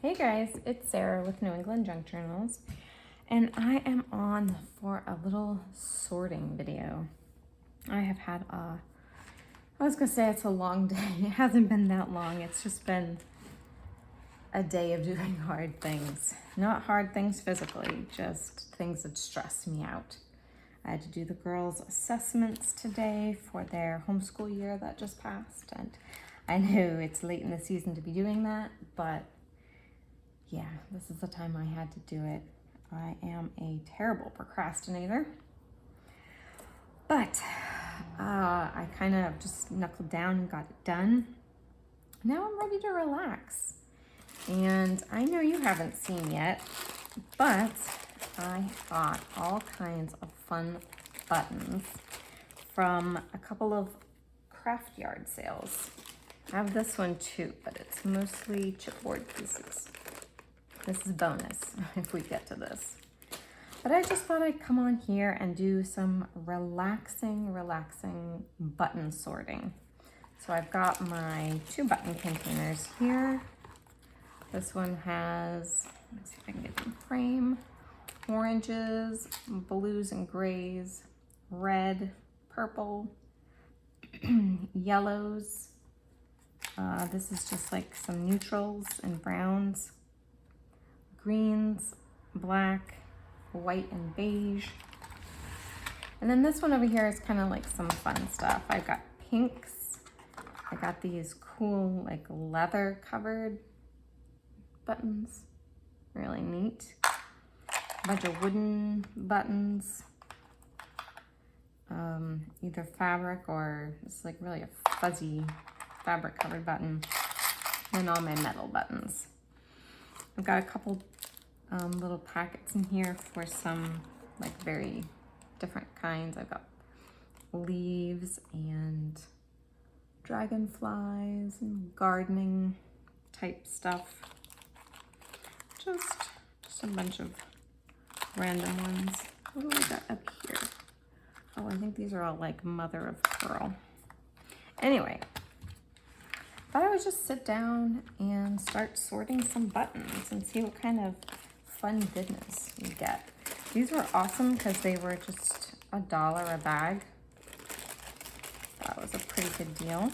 Hey guys, it's Sarah with New England Junk Journals, and I am on for a little sorting video. I have had I was gonna say it's a long day. It hasn't been that long. It's just been a day of doing hard things. Not hard things physically, just things that stress me out. I had to do the girls' assessments today for their homeschool year that just passed, and I know it's late in the season to be doing that, but yeah, this is the time I had to do it. I am a terrible procrastinator, but I kind of just knuckled down and got it done. Now I'm ready to relax. And I know you haven't seen yet, but I bought all kinds of fun buttons from a couple of craft yard sales. I have this one too, but it's mostly chipboard pieces. This is bonus if we get to this. But I just thought I'd come on here and do some relaxing button sorting. So I've got my 2 button containers here. This one has, let's see if I can get the frame, oranges, blues and grays, red, purple, yellows. This is just like some neutrals and browns, greens, black, white, and beige. And then this one over here is kind of like some fun stuff. I've got pinks. I got these cool like leather covered buttons. Really neat. A bunch of wooden buttons. Either fabric or it's like really a fuzzy fabric covered button. And all my metal buttons. I've got a couple little packets in here for some like very different kinds. I've got leaves and dragonflies and gardening type stuff. Just a bunch of random ones. What do I got up here? Oh, I think these are all like mother of pearl. Anyway, thought I would just sit down and start sorting some buttons and see what kind of fun goodness we get. These were awesome because they were just $1 a bag. That was a pretty good deal.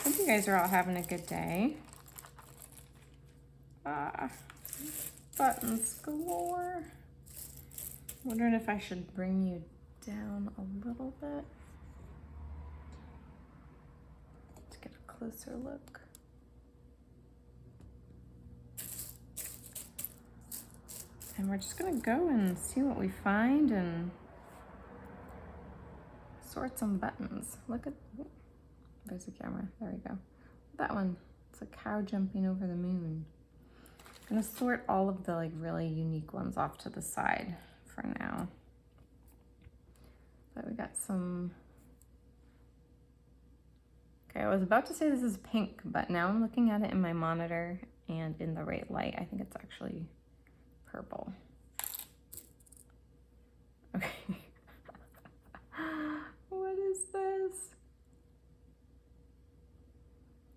Hope you guys are all having a good day. Buttons galore. Wondering if I should bring you down a little bit. Let's get a closer look. And we're just gonna go and see what we find and sort some buttons. Look at, there's the camera, there we go. That one, it's a cow jumping over the moon. I'm gonna sort all of the like really unique ones off to the side for now. But we got some, okay, I was about to say this is pink, but now I'm looking at it in my monitor and in the right light, I think it's actually purple. Okay. What is this?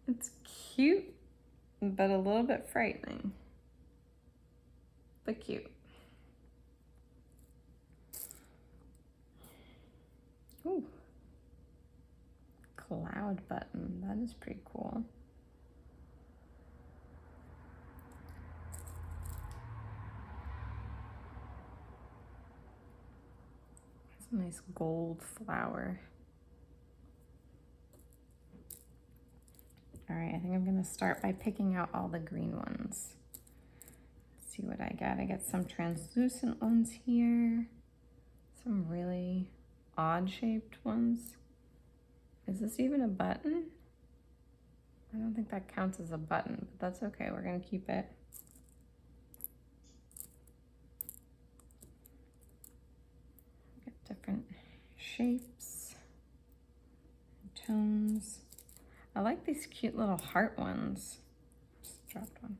It's cute, but a little bit frightening. But cute. Ooh. Cloud button. That is pretty cool. It's a nice gold flower. All right, I think I'm gonna start by picking out all the green ones. Let's see what I got. I got some translucent ones here. Some really odd shaped ones. Is this even a button? I don't think that counts as a button, but that's okay. We're gonna keep it. Got different shapes, tones. I like these cute little heart ones. Just dropped one.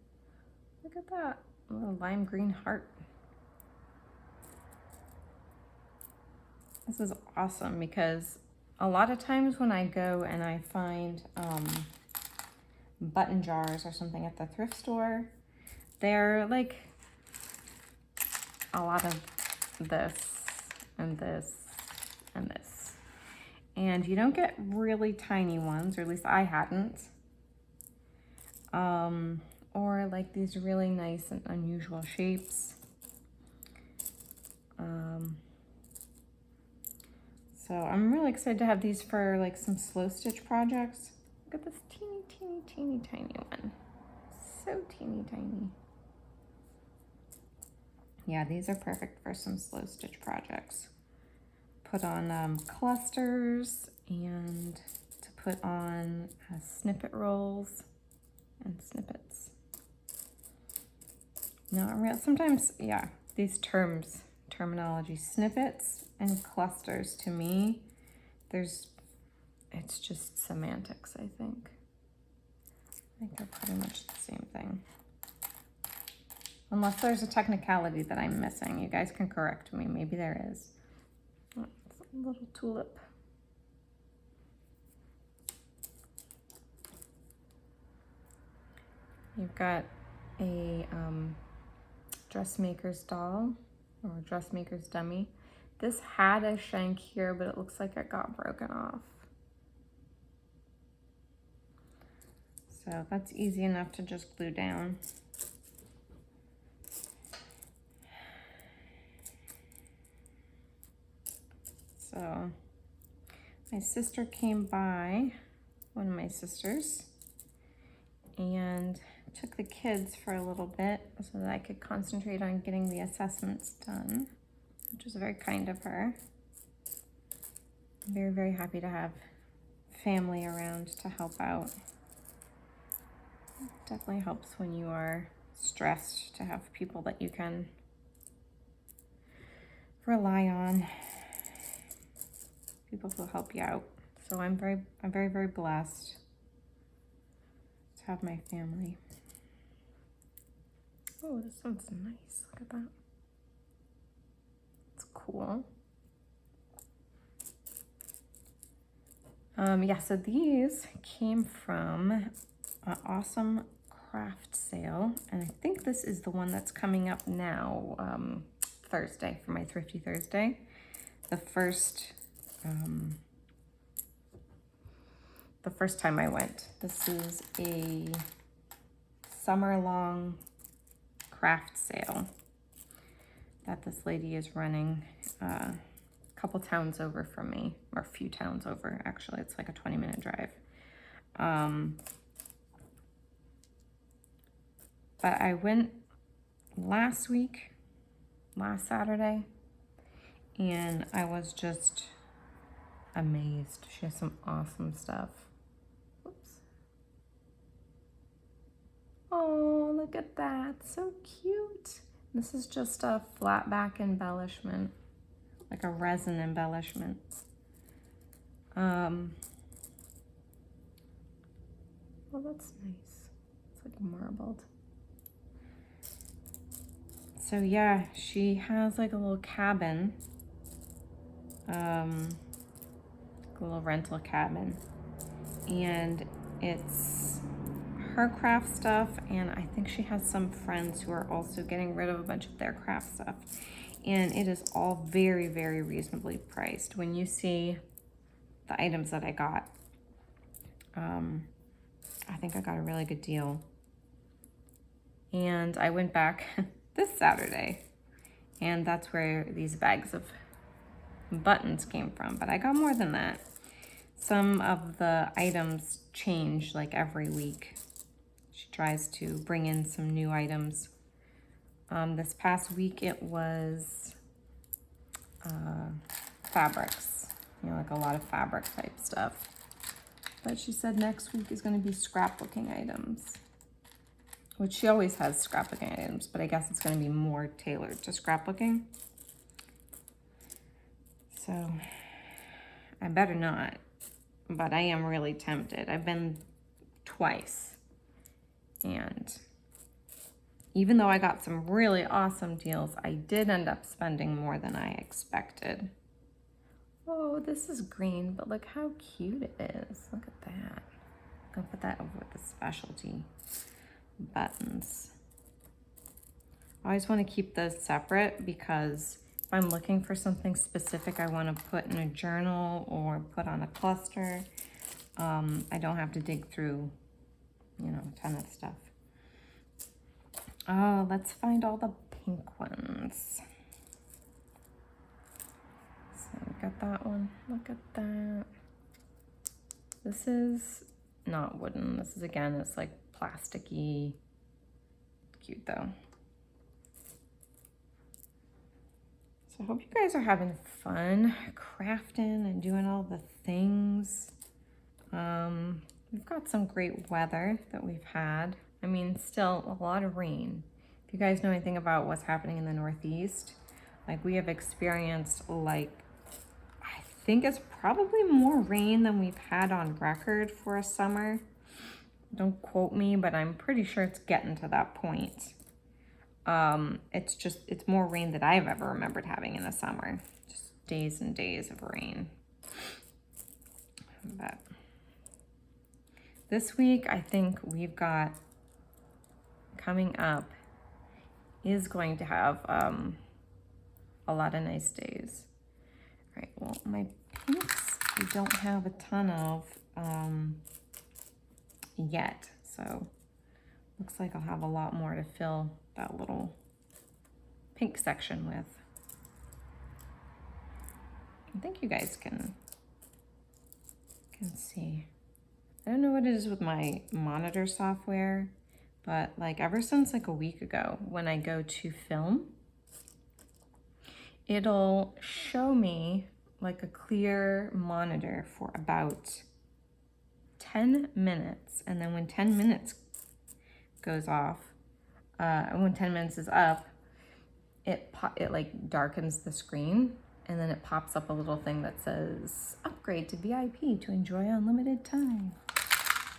Look at that, a little lime green heart. This is awesome because a lot of times when I go and I find button jars or something at the thrift store. They're like a lot of this and this and this. And you don't get really tiny ones, or at least I hadn't. Or like these really nice and unusual shapes. So I'm really excited to have these for like some slow stitch projects. Look at this teeny, teeny, teeny, tiny one. So teeny, tiny. Yeah, these are perfect for some slow stitch projects. Put on clusters and to put on snippet rolls and snippets. Not real. Sometimes, yeah, these terminology, snippets and clusters, to me, it's just semantics, I think. I think they're pretty much the same thing. Unless there's a technicality that I'm missing. You guys can correct me. Maybe there is. Oh, it's a little tulip. You've got a dressmaker's doll or dressmaker's dummy. This had a shank here, but it looks like it got broken off. So that's easy enough to just glue down. So my sister came by, one of my sisters, and took the kids for a little bit so that I could concentrate on getting the assessments done, which was very kind of her. I'm very, very happy to have family around to help out. It definitely helps when you are stressed to have people that you can rely on, people who help you out. So I'm very, very blessed to have my family. Oh, this one's nice. Look at that. It's cool. Yeah, so these came from an awesome craft sale, and I think this is the one that's coming up now, Thursday, for my Thrifty Thursday. The first time I went. This is a summer-long craft sale that this lady is running a couple towns over from me, or a few towns over, actually. It's like a 20-minute drive. But I went last Saturday, and I was just amazed. She has some awesome stuff. Oops. Oh, look at that. So cute. This is just a flat back embellishment, like a resin embellishment. Well, that's nice. It's like marbled. So yeah, she has like a little cabin, a little rental cabin, and it's her craft stuff, and I think she has some friends who are also getting rid of a bunch of their craft stuff, and it is all very, very reasonably priced. When you see the items that I got, I think I got a really good deal. And I went back this Saturday, and that's where these bags of buttons came from, but I got more than that. Some of the items change like every week. She tries to bring in some new items. This past week it was fabrics, you know, like a lot of fabric type stuff. But she said next week is going to be scrapbooking items, which she always has scrapbooking items, but I guess it's going to be more tailored to scrapbooking. So I better not, but I am really tempted. I've been twice, and even though I got some really awesome deals, I did end up spending more than I expected. Oh, this is green, but look how cute it is. Look at that. I'm gonna put that over with this specialty buttons. I always want to keep those separate because if I'm looking for something specific I want to put in a journal or put on a cluster, I don't have to dig through, you know, a ton of stuff. Oh, let's find all the pink ones. So we got that one. Look at that. This is not wooden. This is, again, it's like plasticky. Cute though. So I hope you guys are having fun crafting and doing all the things. We've got some great weather that we've had. I mean, still a lot of rain. If you guys know anything about what's happening in the Northeast, like we have experienced, like, I think it's probably more rain than we've had on record for a summer. Don't quote me, but I'm pretty sure it's getting to that point. It's more rain than I've ever remembered having in a summer. Just days and days of rain. But this week, I think we've got coming up is going to have a lot of nice days. All right, well, my pinks we don't have a ton of yet, so looks like I'll have a lot more to fill that little pink section with. I think you guys can see. I don't know what it is with my monitor software, but like ever since like a week ago, when I go to film, it'll show me like a clear monitor for about 10 minutes. And then when 10 minutes goes off, when 10 minutes is up, it like darkens the screen, and then it pops up a little thing that says upgrade to VIP to enjoy unlimited time.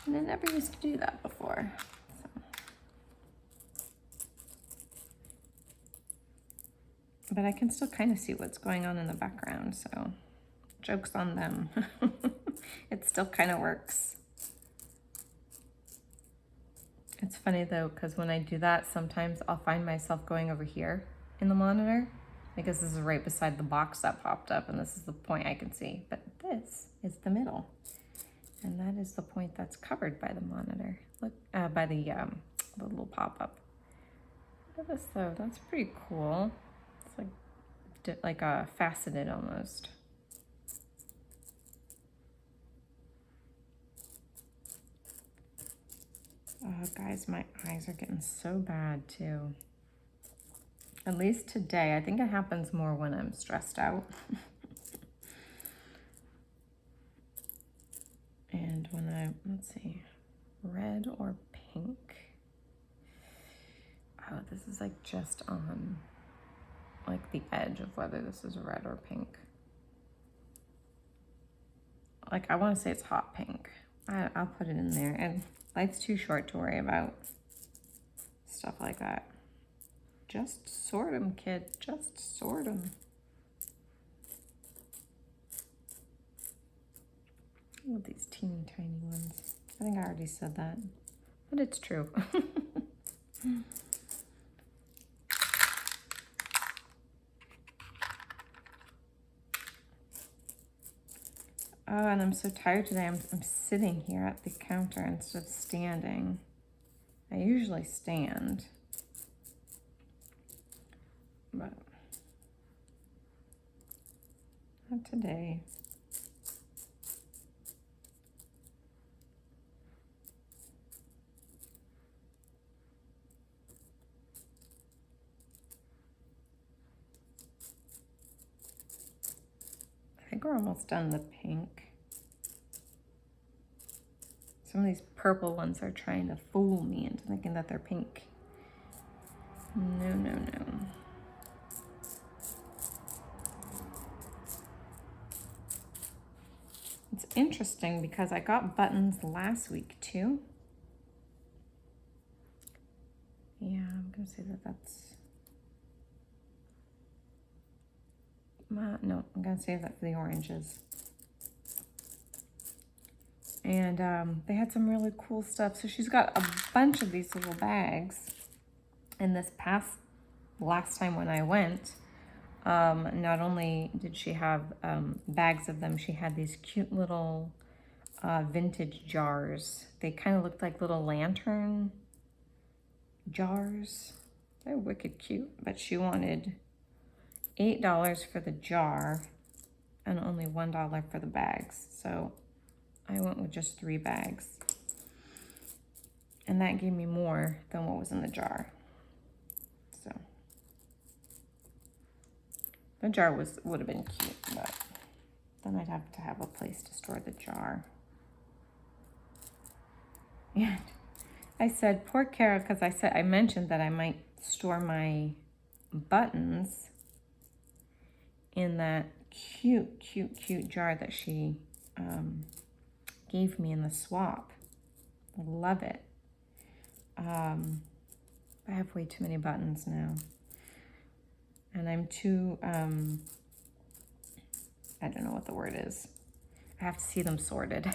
And I never used to do that before. So. But I can still kind of see what's going on in the background, so joke's on them. It still kind of works. It's funny though, because when I do that, sometimes I'll find myself going over here in the monitor, because this is right beside the box that popped up, and this is the point I can see. But this is the middle, and that is the point that's covered by the monitor. Look, by the little pop-up. Look at this though, that's pretty cool. It's like a faceted almost. Oh, guys, my eyes are getting so bad too. At least today. I think it happens more when I'm stressed out. And when let's see, red or pink. Oh, this is like just on like the edge of whether this is red or pink. Like I want to say it's hot pink. I'll put it in there. And life's too short to worry about stuff like that. Just sort them, kid. Just sort them. Look at these teeny tiny ones. I think I already said that, but it's true. Oh, and I'm so tired today. I'm sitting here at the counter instead of standing. I usually stand, but not today. I think we're almost done the pink. Some of these purple ones are trying to fool me into thinking that they're pink. No, no, no. It's interesting because I got buttons last week too. Yeah, I'm gonna say that that's... no, I'm gonna save that for the oranges. And they had some really cool stuff. So she's got a bunch of these little bags. And this last time when I went, not only did she have bags of them, she had these cute little vintage jars. They kind of looked like little lantern jars. They're wicked cute, but she wanted $8 for the jar and only $1 for the bags. So I went with just 3 bags. And that gave me more than what was in the jar. So the jar would have been cute, but then I'd have to have a place to store the jar. And I said, poor Kara, because I mentioned that I might store my buttons in that cute, cute, cute jar that she gave me in the swap. I love it. I have way too many buttons now. And I'm too, I don't know what the word is. I have to see them sorted.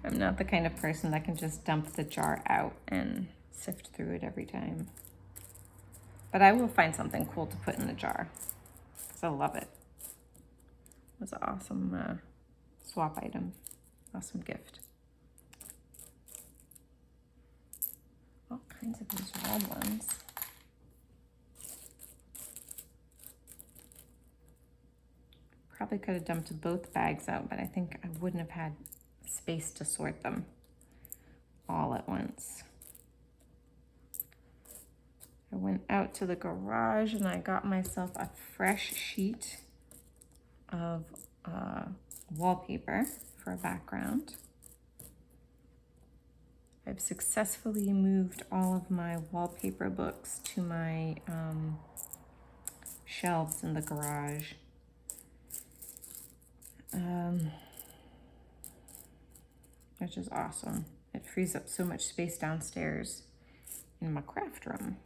I'm not the kind of person that can just dump the jar out and sift through it every time. But I will find something cool to put in the jar, because I love it. It was an awesome swap item, awesome gift. All kinds of these red ones. Probably could have dumped both bags out, but I think I wouldn't have had space to sort them all at once. I went out to the garage and I got myself a fresh sheet of wallpaper for a background. I've successfully moved all of my wallpaper books to my shelves in the garage. Which is awesome. It frees up so much space downstairs in my craft room.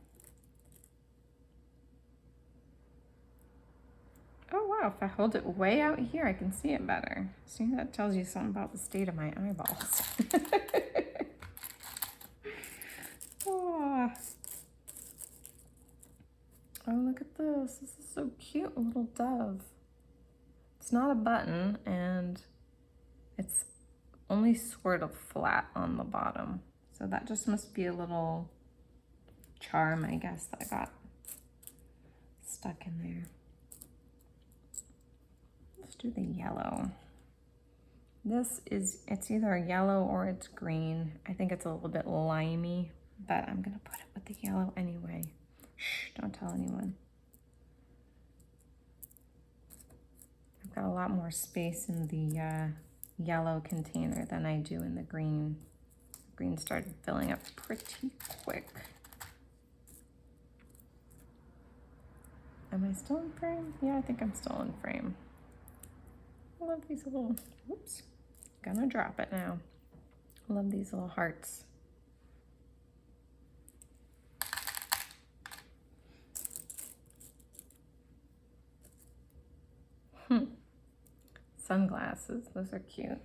Oh wow, if I hold it way out here, I can see it better. See, that tells you something about the state of my eyeballs. Oh. Oh, look at this. This is so cute, a little dove. It's not a button, and it's only sort of flat on the bottom. So that just must be a little charm, I guess, that got stuck in there. Let's do the yellow. It's either a yellow or it's green. I think it's a little bit limey, but I'm gonna put it with the yellow anyway. Shh, don't tell anyone. I've got a lot more space in the yellow container than I do in the green. Green started filling up pretty quick. Am I still in frame? Yeah, I think I'm still in frame. I love these little, whoops, gonna drop it now. I love these little hearts. Sunglasses, those are cute.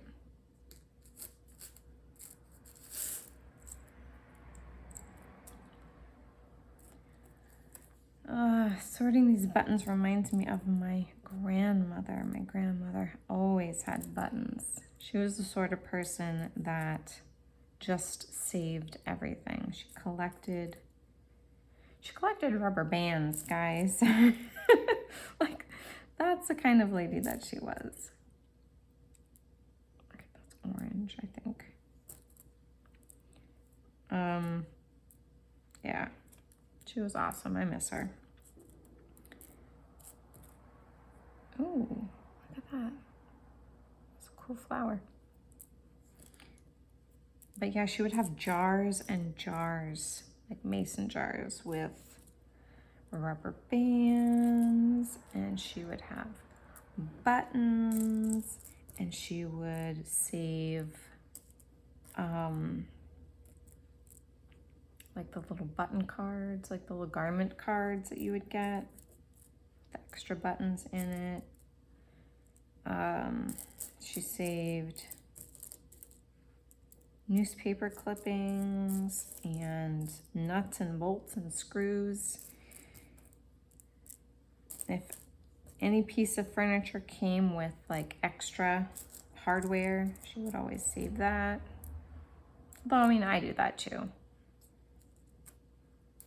Sorting these buttons reminds me of my grandmother. My grandmother always had buttons. She was the sort of person that just saved everything. She collected rubber bands, guys. Like, that's the kind of lady that she was. Okay, that's orange, I think. Yeah, she was awesome. I miss her. Oh, look at that. It's a cool flower. But yeah, she would have jars and jars, like mason jars with rubber bands, and she would have buttons, and she would save like the little button cards, like the little garment cards that you would get, the extra buttons in it. She saved newspaper clippings and nuts and bolts and screws. If any piece of furniture came with like extra hardware, she would always save that. Though, I mean, I do that too.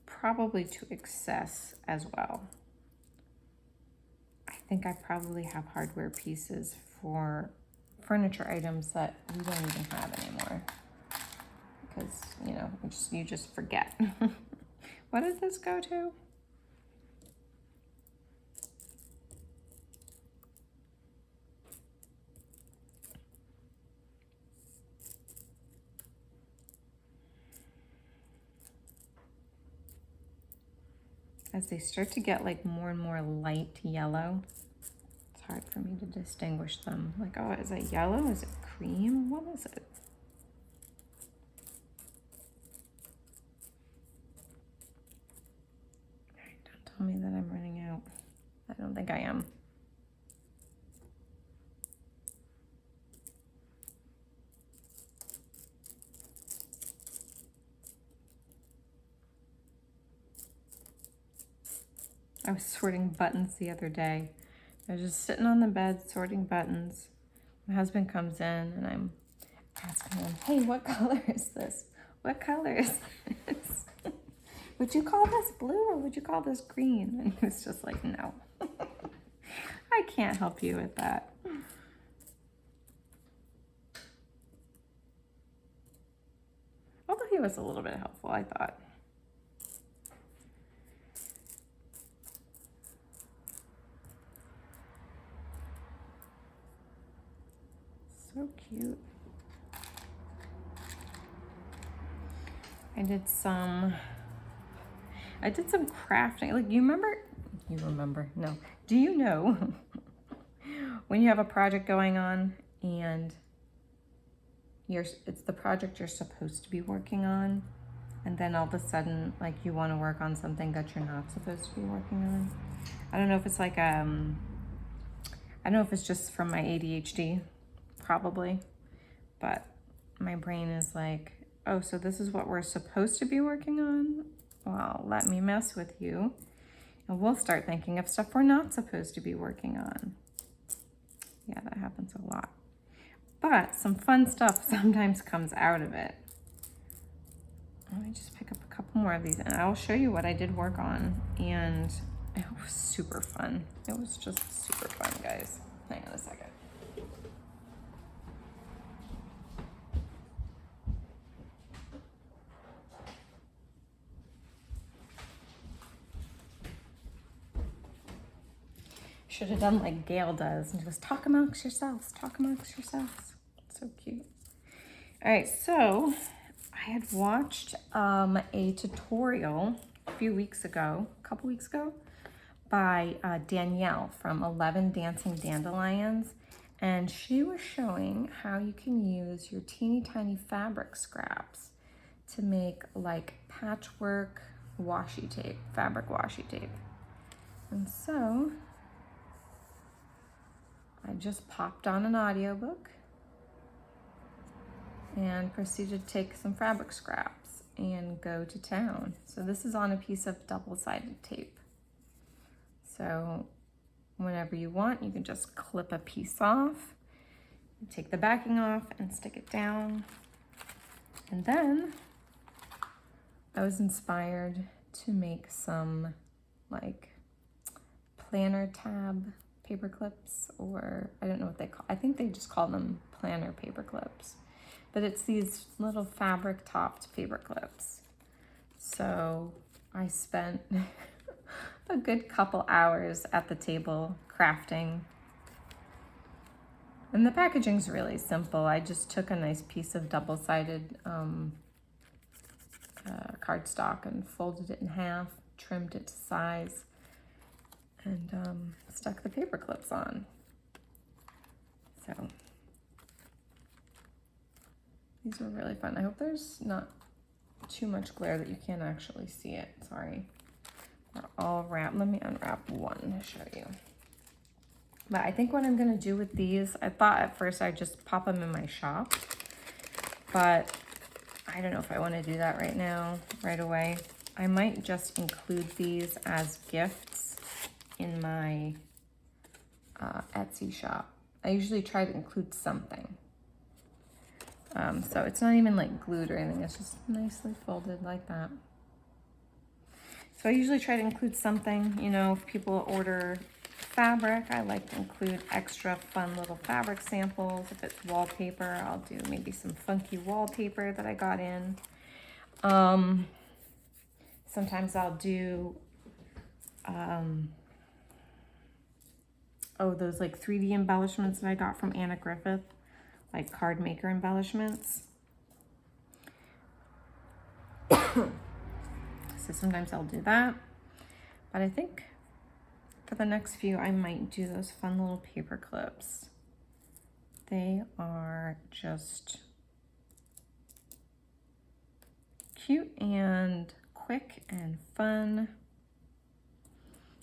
Probably to excess as well. I think I probably have hardware pieces for furniture items that we don't even have anymore. Because, you know, you just forget. What did this go to? As they start to get like more and more light yellow, it's hard for me to distinguish them. Like, oh, is it yellow? Is it cream? What is it? All right, don't tell me that I'm running out. I don't think I am. I was sorting buttons the other day. I was just sitting on the bed sorting buttons. My husband comes in and I'm asking him, hey, what color is this? What color is this? Would you call this blue or would you call this green? And he was just like, no. I can't help you with that. Although he was a little bit helpful, I thought. So cute. I did some crafting. Like, you remember? No. Do you know when you have a project going on and it's the project you're supposed to be working on, and then all of a sudden, like, you want to work on something that you're not supposed to be working on? I don't know if it's like, I don't know if it's just from my ADHD, probably, but my brain is like, oh, so this is what we're supposed to be working on? Well, let me mess with you, and we'll start thinking of stuff we're not supposed to be working on. Yeah, that happens a lot. But some fun stuff sometimes comes out of it. Let me just pick up a couple more of these and I'll show you what I did work on. And it was super fun. It was just super fun, guys. Hang on a second. Should have done like Gail does and just talk amongst yourselves, talk amongst yourselves. So cute. All right, so I had watched a tutorial a couple weeks ago, by Danielle from 11 Dancing Dandelions, and she was showing how you can use your teeny tiny fabric scraps to make like patchwork washi tape, fabric washi tape. And so I just popped on an audiobook and proceeded to take some fabric scraps and go to town. So this is on a piece of double-sided tape. So whenever you want, you can just clip a piece off, take the backing off and stick it down. And then I was inspired to make some like planner tab paper clips, or I don't know what they call, I think they just call them planner paper clips, but it's these little fabric topped paper clips. So I spent a good couple hours at the table crafting, and the packaging's really simple. I just took a nice piece of double-sided cardstock and folded it in half, trimmed it to size, and stuck the paper clips on. So these were really fun. I hope there's not too much glare that you can't actually see it. Sorry. They're all wrapped. Let me unwrap one to show you. But I think what I'm gonna do with these, I thought at first I'd just pop them in my shop, but I don't know if I wanna do that right now, right away. I might just include these as gifts in my Etsy shop. I usually try to include something. So it's not even like glued or anything, it's just nicely folded like that. So I usually try to include something, you know, if people order fabric, I like to include extra fun little fabric samples. If it's wallpaper, I'll do maybe some funky wallpaper that I got in. Sometimes I'll do, those like 3D embellishments that I got from Anna Griffith, like card maker embellishments. So sometimes I'll do that. But I think for the next few, I might do those fun little paper clips. They are just cute and quick and fun.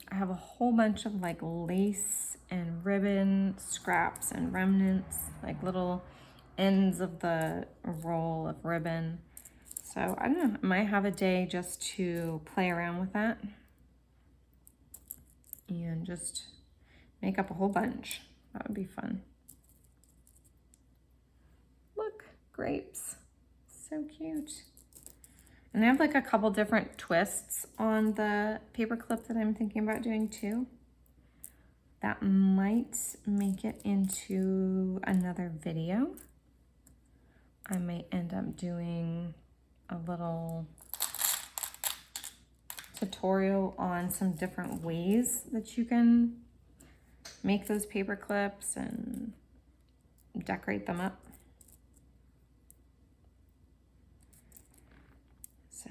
I have a whole bunch of like lace and ribbon scraps and remnants, like little ends of the roll of ribbon. So I don't know, I might have a day just to play around with that and just make up a whole bunch. That would be fun. Look, grapes, so cute. And I have like a couple different twists on the paper clip that I'm thinking about doing too. That might make it into another video. I might end up doing a little tutorial on some different ways that you can make those paper clips and decorate them up. So,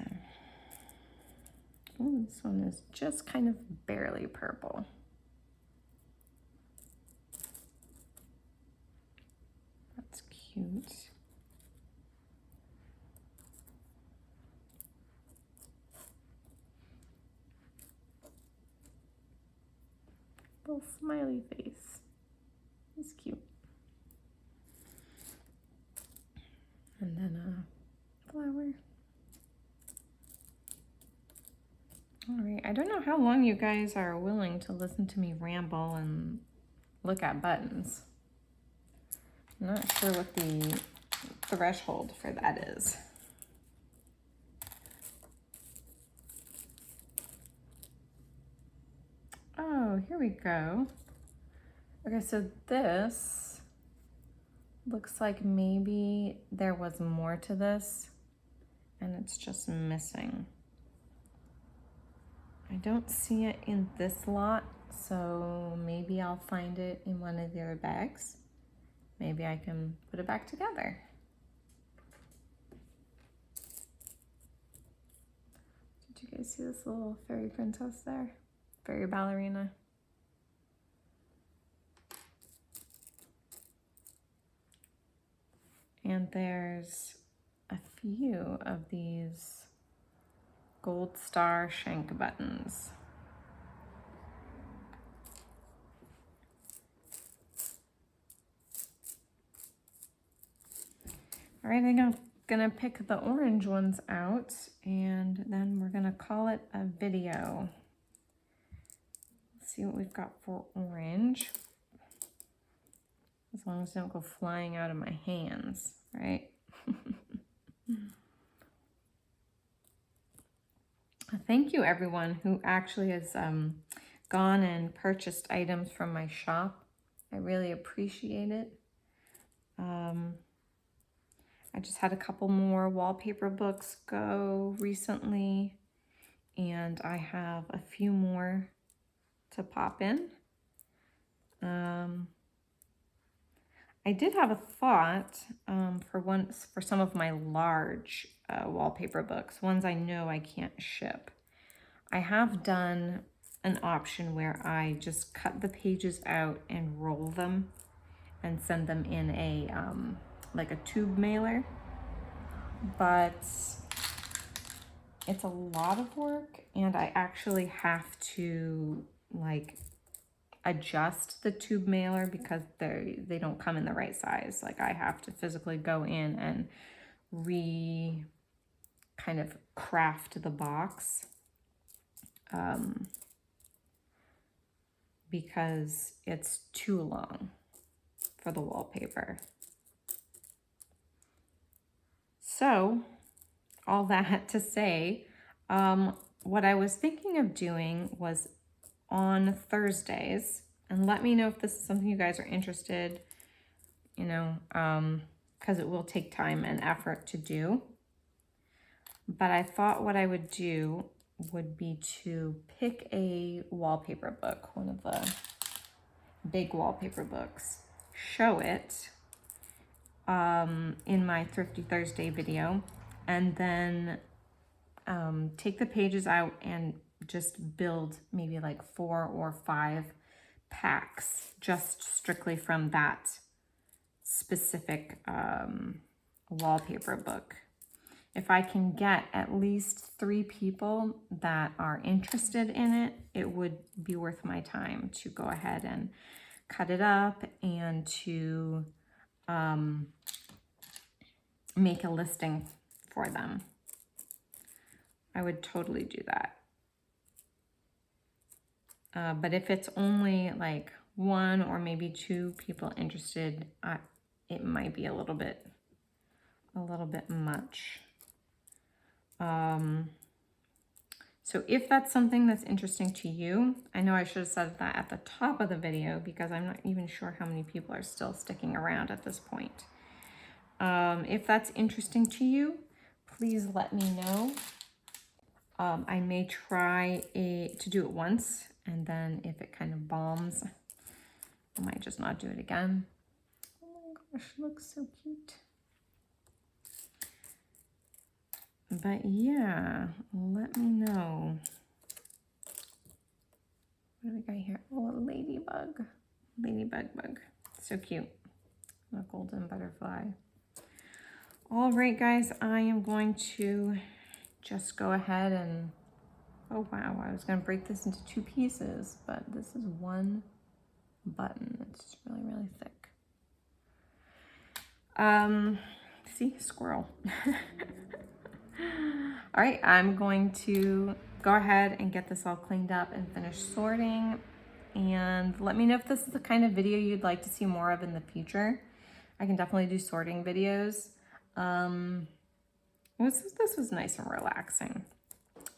oh, this one is just kind of barely purple. That's cute. Little smiley face. It's cute. And then a flower. All right, I don't know how long you guys are willing to listen to me ramble and look at buttons. I'm not sure what the threshold for that is. Oh, here we go. Okay, so this looks like maybe there was more to this and it's just missing. I don't see it in this lot, so maybe I'll find it in one of the other bags. Maybe I can put it back together. Did you guys see this little fairy princess there? Fairy ballerina. And there's a few of these gold star shank buttons. All right, I think I'm gonna pick the orange ones out and then we're gonna call it a video. Let's see what we've got for orange. As long as they don't go flying out of my hands, right? Thank you everyone who actually has gone and purchased items from my shop. I really appreciate it. I just had a couple more wallpaper books go recently, and I have a few more to pop in. I did have a thought for some of my large wallpaper books, ones I know I can't ship. I have done an option where I just cut the pages out and roll them and send them in a like a tube mailer, but it's a lot of work and I actually have to like adjust the tube mailer because they don't come in the right size. Like I have to physically go in and kind of craft the box because it's too long for the wallpaper. So all that to say, what I was thinking of doing was on Thursdays, and let me know if this is something you guys are interested, you know, because it will take time and effort to do. But I thought what I would do would be to pick a wallpaper book, one of the big wallpaper books, show it in my Thrifty Thursday video, and then take the pages out and just build maybe like 4 or 5 packs just strictly from that specific wallpaper book. If I can get at least 3 people that are interested in it, it would be worth my time to go ahead and cut it up and to make a listing for them. I would totally do that. But if it's only like 1 or maybe 2 people interested, it might be a little bit much. So if that's something that's interesting to you, I know I should have said that at the top of the video because I'm not even sure how many people are still sticking around at this point. If that's interesting to you, please let me know. I may try to do it once, and then if it kind of bombs, I might just not do it again. Oh my gosh, looks so cute. But yeah, let me know. What do we got here? Oh, a ladybug. Ladybug bug. So cute. A golden butterfly. All right, guys, I am going to just go ahead and, oh wow, I was going to break this into 2 pieces, but this is 1 button. It's really, really thick. See, squirrel. All right, I'm going to go ahead and get this all cleaned up and finish sorting. And let me know if this is the kind of video you'd like to see more of in the future. I can definitely do sorting videos. This was nice and relaxing.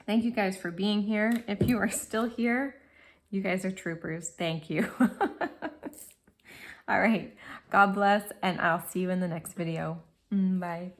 Thank you guys for being here. If you are still here, you guys are troopers. Thank you. All right, God bless, and I'll see you in the next video. Bye.